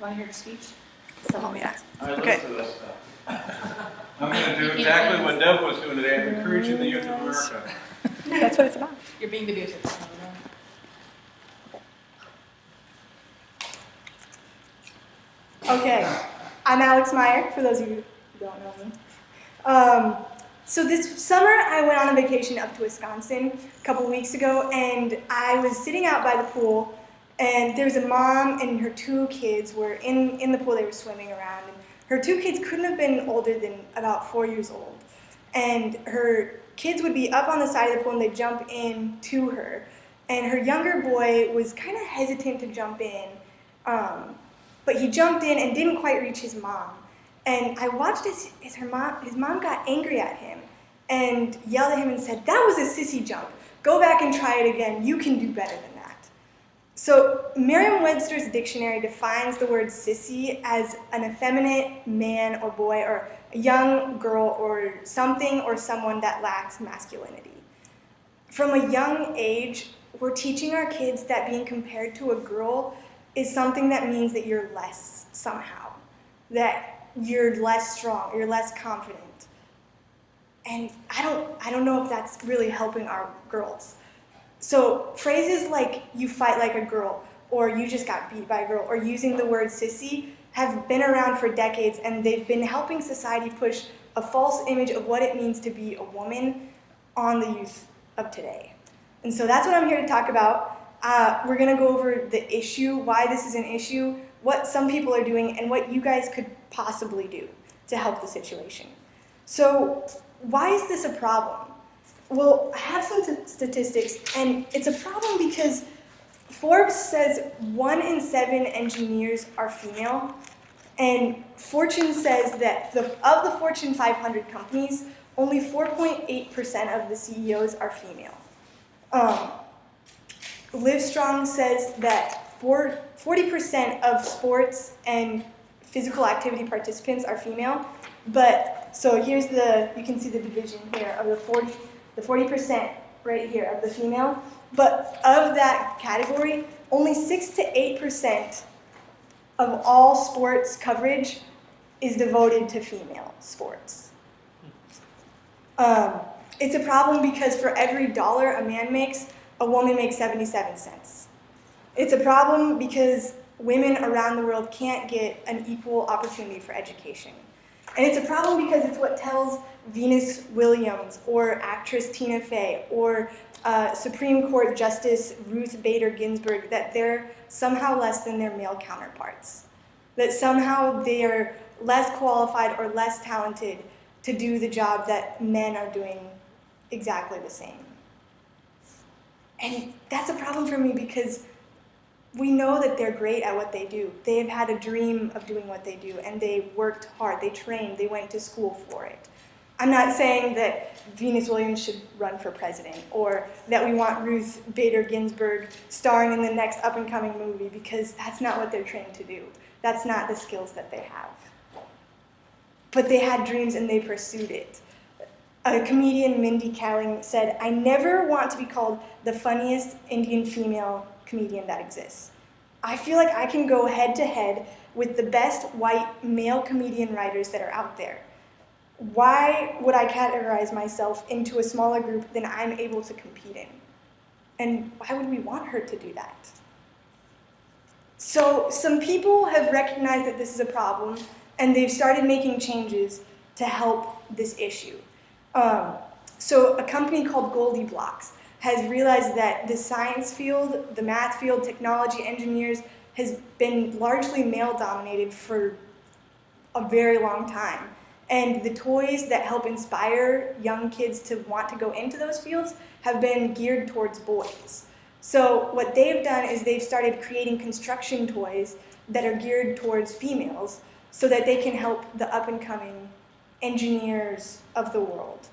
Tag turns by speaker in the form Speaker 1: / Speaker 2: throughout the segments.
Speaker 1: Want to hear the speech?
Speaker 2: Oh, yeah.
Speaker 3: I listen
Speaker 2: Okay.
Speaker 3: to this stuff. I'm going to do exactly what Deb was doing today. I'm encouraging the youth of America.
Speaker 2: That's what it's about.
Speaker 1: You're being debated.
Speaker 4: Okay, I'm Alex Meyer, for those of you who don't know me. So this summer I went on a vacation up to Wisconsin a couple weeks ago, and I was sitting out by the pool, and there was a mom and her two kids were in the pool. They were swimming around, and her two kids couldn't have been older than about 4 years old. And her kids would be up on the side of the pool, and they'd jump in to her. And her younger boy was kind of hesitant to jump in, but he jumped in and didn't quite reach his mom. And I watched as his mom got angry at him and yelled at him and said, "That was a sissy jump. Go back and try it again. You can do better than that." So Merriam-Webster's dictionary defines the word sissy as an effeminate man or boy or a young girl or something or someone that lacks masculinity. From a young age, we're teaching our kids that being compared to a girl is something that means that you're less somehow, that you're less strong, you're less confident. And I don't know if that's really helping our girls. So phrases like "you fight like a girl" or "you just got beat by a girl" or using the word sissy have been around for decades, and they've been helping society push a false image of what it means to be a woman on the youth of today. And so that's what I'm here to talk about. We're going to go over the issue, why this is an issue, what some people are doing, and what you guys could possibly do to help the situation. So why is this a problem? Well, I have some statistics, and it's a problem because Forbes says 1 in 7 engineers are female, and Fortune says that of the Fortune 500 companies, only 4.8% of the CEOs are female. Livestrong says that 40% of sports and physical activity participants are female, but so here's you can see the division here of the 40% right here of the female, but of that category, only 6 to 8% of all sports coverage is devoted to female sports. It's a problem because for every dollar a man makes, a woman makes 77 cents. It's a problem because women around the world can't get an equal opportunity for education. And it's a problem because it's what tells Venus Williams or actress Tina Fey or Supreme Court Justice Ruth Bader Ginsburg that they're somehow less than their male counterparts. That somehow they are less qualified or less talented to do the job that men are doing exactly the same. And that's a problem for me because we know that they're great at what they do. They have had a dream of doing what they do, and they worked hard, they trained, they went to school for it. I'm not saying that Venus Williams should run for president or that we want Ruth Bader Ginsburg starring in the next up-and-coming movie because that's not what they're trained to do. That's not the skills that they have. But they had dreams and they pursued it. A comedian, Mindy Kaling, said, "I never want to be called the funniest Indian female comedian that exists. I feel like I can go head to head with the best white male comedian writers that are out there. Why would I categorize myself into a smaller group than I'm able to compete in? And why would we want her to do that?" So some people have recognized that this is a problem, and they've started making changes to help this issue. So a company called Goldie Blocks has realized that the science field, the math field, technology, engineers has been largely male-dominated for a very long time. And the toys that help inspire young kids to want to go into those fields have been geared towards boys. So what they've done is they've started creating construction toys that are geared towards females so that they can help the up-and-coming engineers of the world.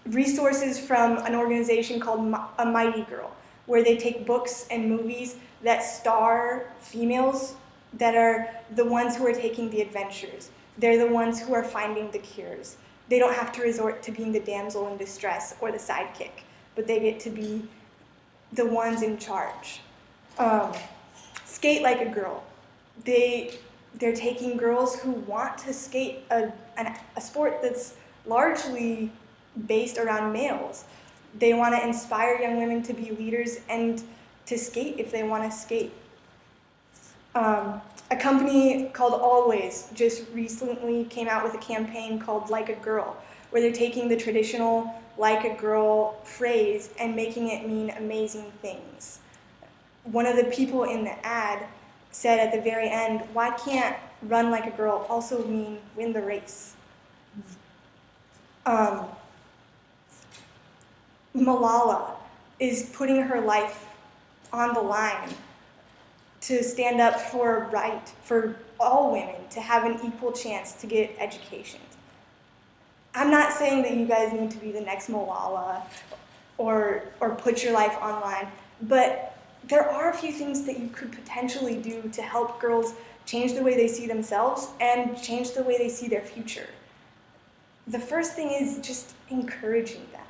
Speaker 4: Resources from an organization called A Mighty Girl, where they take books and movies that star females that are the ones who are taking the adventures. They're the ones who are finding the cures. They don't have to resort to being the damsel in distress or the sidekick, but they get to be the ones in charge. skate like a girl. They're taking girls who want to skate a sport that's largely based around males. They want to inspire young women to be leaders and to skate if they want to skate. A company called Always just recently came out with a campaign called Like a Girl, where they're taking the traditional like a girl phrase and making it mean amazing things. One of the people in the ad said at the very end, why can't run like a girl also mean win the race? Malala is putting her life on the line to stand up for all women to have an equal chance to get education. I'm not saying that you guys need to be the next Malala or put your life online, but there are a few things that you could potentially do to help girls change the way they see themselves and change the way they see their future. The first thing is just encouraging them.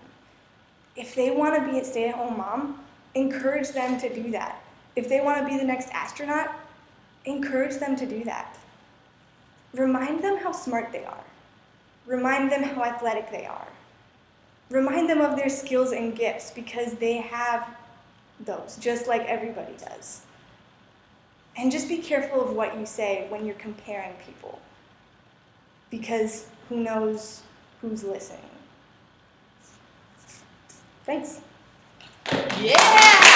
Speaker 4: If they want to be a stay-at-home mom, encourage them to do that. If they want to be the next astronaut, encourage them to do that. Remind them how smart they are. Remind them how athletic they are. Remind them of their skills and gifts because they have those, just like everybody does. And just be careful of what you say when you're comparing people, because who knows who's listening. Thanks.
Speaker 1: Yeah!